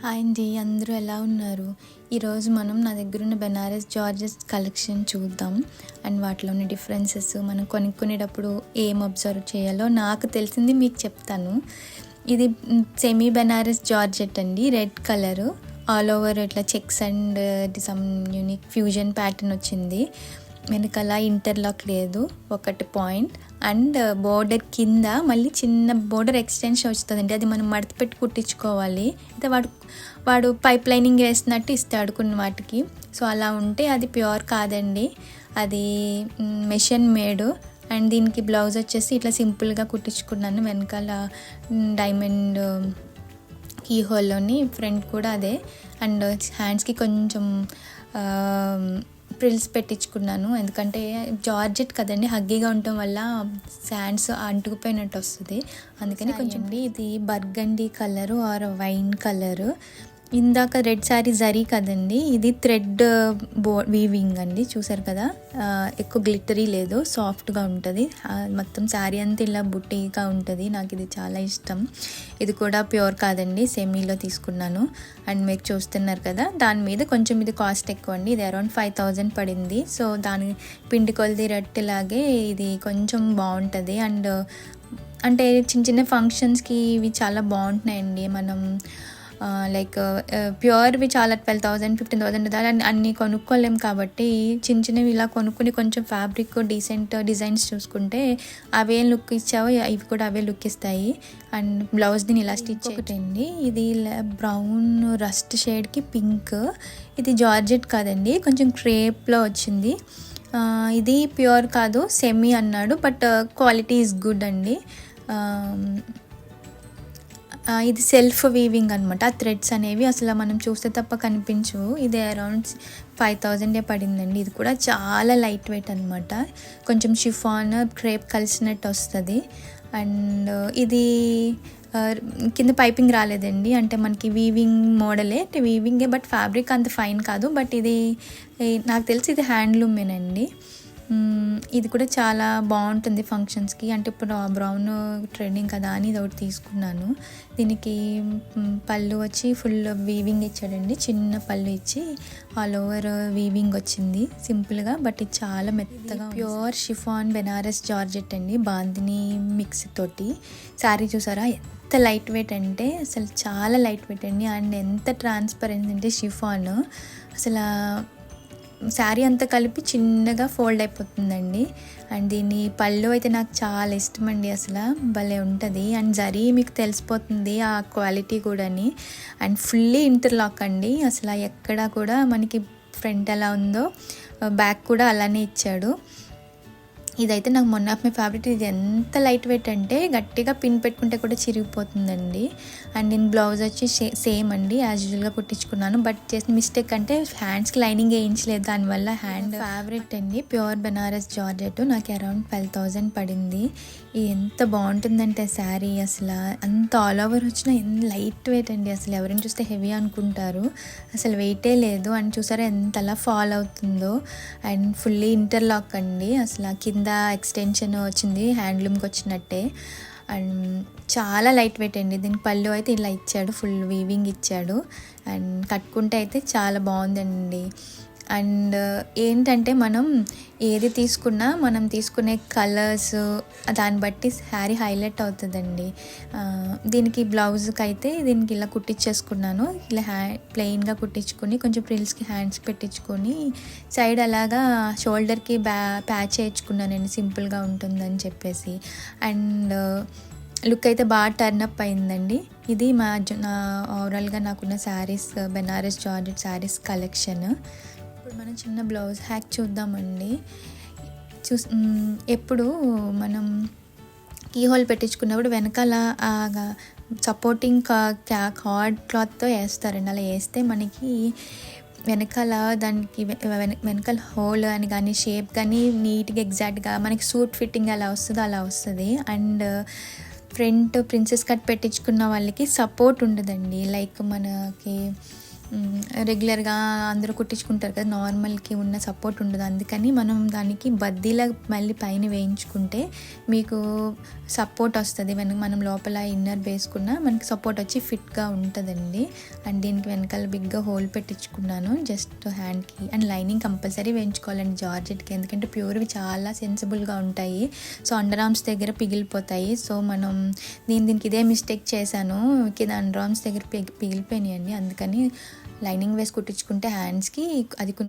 Hi అండి, అందరూ ఎలా ఉన్నారు? ఈరోజు మనం నా దగ్గర ఉన్న బెనారస్ జార్జెస్ కలెక్షన్ చూద్దాం. అండ్ వాటిలోని డిఫరెన్సెస్ మనం కొనుక్కునేటప్పుడు ఏం అబ్జర్వ్ చేయాలో నాకు తెలిసింది మీకు చెప్తాను. ఇది సెమీ బెనారస్ జార్జెట్ అండి, రెడ్ కలరు, ఆల్ ఓవర్ ఇట్లా checks and some unique fusion pattern వచ్చింది. వెనకాల ఇంటర్లాక్ లేదు, ఒకటి పాయింట్. అండ్ బోర్డర్ కింద మళ్ళీ చిన్న బోర్డర్ ఎక్స్టెన్షన్ వస్తుందండి, అది మనం మడత పెట్టి కుట్టించుకోవాలి. అయితే వాడు పైప్ లైనింగ్ వేసినట్టు ఇస్తాడు కొన్ని వాటికి. సో అలా ఉంటే అది ప్యూర్ కాదండి, అది మెషిన్ మేడ్. అండ్ దీనికి బ్లౌజ్ వచ్చేసి ఇట్లా సింపుల్గా కుట్టించుకున్నాను. వెనకాల డైమండ్ కీ హోల్లోని, ఫ్రంట్ కూడా అదే. అండ్ హ్యాండ్స్కి కొంచెం ప్రిల్స్ పెట్టించుకున్నాను, ఎందుకంటే జార్జెట్ కదండి, హగ్గీగా ఉండటం వల్ల శాండ్స్ అంటుకుపోయినట్టు వస్తుంది. అందుకని కొంచెం ఇది burgundy colour or wine colour. ఇందాక రెడ్ శారీ జరీ కదండి, ఇది థ్రెడ్ వీవింగ్ అండి, చూసారు కదా. ఎక్కువ గ్లిటరీ లేదు, సాఫ్ట్గా ఉంటుంది. మొత్తం శారీ అంతా ఇలా బుట్టిగా ఉంటుంది. నాకు ఇది చాలా ఇష్టం. ఇది కూడా ప్యూర్ కాదండి, సెమీలో తీసుకున్నాను. అండ్ మీరు చూస్తున్నారు కదా, దాని మీద కొంచెం ఇది కాస్ట్ ఎక్కువ అండి, ఇది అరౌండ్ 5000 పడింది. సో దాని పిండి కొలది రట్టెలాగే ఇది కొంచెం బాగుంటుంది. అండ్ అంటే చిన్న చిన్న ఫంక్షన్స్కి ఇవి చాలా బాగుంటున్నాయండి. మనం లైక్ ప్యూర్వి చాలా 12,000 15,000 అన్నీ కొనుక్కోలేం కాబట్టి చిన్న చిన్నవి ఇలా కొనుక్కొని కొంచెం ఫ్యాబ్రిక్ డీసెంట్ డిజైన్స్ చూసుకుంటే అవే లుక్ ఇచ్చావో ఇవి కూడా అవే లుక్ ఇస్తాయి. అండ్ బ్లౌజ్ దీన్ని ఇలా స్టిచ్ ఒకటండి, ఇది బ్రౌన్ రస్ట్ షేడ్కి పింక్. ఇది జార్జెట్ కాదండి, కొంచెం క్రేప్లో వచ్చింది. ఇది ప్యూర్ కాదు, సెమీ అన్నాడు, బట్ క్వాలిటీ ఈజ్ గుడ్ అండి. ఇది సెల్ఫ్ వీవింగ్ అనమాట. ఆ థ్రెడ్స్ అనేవి అసలు మనం చూస్తే తప్ప కనిపించవు. ఇది అరౌండ్ 5000 పడిందండి. ఇది కూడా చాలా లైట్ వెయిట్ అనమాట, కొంచెం షిఫాన్ క్రేప్ కలిసినట్టు వస్తుంది. అండ్ ఇది కింద పైపింగ్ రాలేదండి, అంటే మనకి వీవింగ్ మోడలే, వీవింగే, బట్ ఫ్యాబ్రిక్ అంత ఫైన్ కాదు. బట్ ఇది నాకు తెలిసి ఇది హ్యాండ్లూమేనండి. ఇది కూడా చాలా బాగుంటుంది ఫంక్షన్స్కి. అంటే ఇప్పుడు బ్రౌన్ ట్రెండింగ్ కదా అని ఇది ఒకటి తీసుకున్నాను. దీనికి పళ్ళు వచ్చి ఫుల్ వీవింగ్ ఇచ్చాడండి, చిన్న పళ్ళు ఇచ్చి ఆల్ ఓవర్ వీవింగ్ వచ్చింది సింపుల్గా. బట్ ఇది చాలా మెత్తగా ప్యూర్ షిఫాన్ బెనారస్ జార్జెట్ అండి, బాందిని మిక్స్ తోటి. శారీ చూసారా ఎంత లైట్ వెయిట్ అంటే అసలు చాలా లైట్ వెయిట్ అండి. అండ్ ఎంత ట్రాన్స్పరెంట్ అంటే షిఫాన్ అసలు శారీ అంతా కలిపి చిన్నగా ఫోల్డ్ అయిపోతుందండి. అండ్ దీని పళ్ళు అయితే నాకు చాలా ఇష్టం అండి, అసలు భలే ఉంటుంది. అండ్ జరీ మీకు తెలిసిపోతుంది ఆ క్వాలిటీ కూడాని. అండ్ ఫుల్లీ ఇంటర్లాక్ అండి, అసలు ఎక్కడ కూడా మనకి ఫ్రంట్ ఎలా ఉందో బ్యాక్ కూడా అలానే ఇచ్చాడు. ఇదైతే నాకు మొన్న ఆఫ్ మై ఫేవరెట్. ఇది ఎంత లైట్ వెయిట్ అంటే గట్టిగా పిన్ పెట్టుకుంటే కూడా చిరిగిపోతుందండి. అండ్ నేను బ్లౌజ్ వచ్చి సేమ్ అండి, యాజ్ యూజువల్గా కుట్టించుకున్నాను. బట్ చేసిన మిస్టేక్ అంటే హ్యాండ్స్కి లైనింగ్ వేయించలేదు, దానివల్ల హ్యాండ్ ఫేవరెట్ అండి ప్యూర్ బెనారస్ జార్జెట్. నాకు అరౌండ్ 12,000 పడింది. ఎంత బాగుంటుందంటే శారీ అసలు అంత ఆల్ ఓవర్ వచ్చిన ఎంత లైట్ వెయిట్ అండి, అసలు ఎవరైనా చూస్తే హెవీ అనుకుంటారు, అసలు వెయిటే లేదు. అండ్ చూసారా ఎంతలా ఫాల్ అవుతుందో. అండ్ ఫుల్లీ ఇంటర్లాక్ అండి, అసలు కింద ఎక్స్టెన్షన్ వచ్చింది హ్యాండ్లూమ్కి వచ్చినట్టే. అండ్ చాలా లైట్ వెయిట్ అండి. దీనికి పళ్ళు అయితే ఇలా ఇచ్చాడు, ఫుల్ వీవింగ్ ఇచ్చాడు. అండ్ కట్టుకుంటే అయితే చాలా బాగుందండి. అండ్ ఏంటంటే మనం ఏది తీసుకున్నా మనం తీసుకునే కలర్స్ దాన్ని బట్టి శారీ హైలైట్ అవుతుందండి. దీనికి బ్లౌజ్కి అయితే దీనికి ఇలా కుట్టించేసుకున్నాను, ఇలా ప్లెయిన్గా కుట్టించుకొని కొంచెం ప్రిల్స్కి హ్యాండ్స్కి పెట్టించుకొని సైడ్ అలాగా షోల్డర్కి ప్యాచ్ వేయించుకున్నానండి, సింపుల్గా ఉంటుందని చెప్పేసి. అండ్ లుక్ అయితే బాగా టర్నప్ అయిందండి. ఇది నా ఓవరాల్గా నాకున్న శారీస్ బెనారస్ జార్జెట్ శారీస్ కలెక్షన్. ఇప్పుడు మనం చిన్న బ్లౌజ్ హ్యాక్ చూద్దామండి. ఎప్పుడు మనం కీ హోల్ పెట్టించుకున్నప్పుడు వెనకాల సపోర్టింగ్ కార్డ్ క్లాత్తో వేస్తారండి. అలా వేస్తే మనకి వెనకాల దానికి వెనకాల హోల్ అని కానీ షేప్ కానీ నీట్గా ఎగ్జాక్ట్గా మనకి సూట్ ఫిట్టింగ్ ఎలా వస్తుందో అలా వస్తుంది. అండ్ ఫ్రంట్ ప్రిన్సెస్ కట్ పెట్టించుకున్న వాళ్ళకి సపోర్ట్ ఉండదండి, లైక్ మనకి రెగ్యులర్గా అందరూ కుట్టించుకుంటారు కదా, నార్మల్కి ఉన్న సపోర్ట్ ఉండదు. అందుకని మనం దానికి బద్దీలా మళ్ళీ పైన వేయించుకుంటే మీకు సపోర్ట్ వస్తుంది. మనం లోపల ఇన్నర్ వేసుకున్న మనకి సపోర్ట్ వచ్చి ఫిట్గా ఉంటుందండి. అండ్ దీనికి వెనకాల బిగ్గా హోల్ పెట్టించుకున్నాను జస్ట్ హ్యాండ్కి. అండ్ లైనింగ్ కంపల్సరీ వేయించుకోవాలండి జార్జెట్కి, ఎందుకంటే ప్యూర్వి చాలా సెన్సిబుల్గా ఉంటాయి. సో అండర్ ఆర్మ్స్ దగ్గర పిగిలిపోతాయి. సో మనం దీనికి ఇదే మిస్టేక్ చేశాను, కింద అండర్ ఆర్మ్స్ దగ్గర పిగిలిపోయినాయండి. అందుకని లైనింగ్ వేసి కుట్టించుకుంటే హ్యాండ్స్కి అది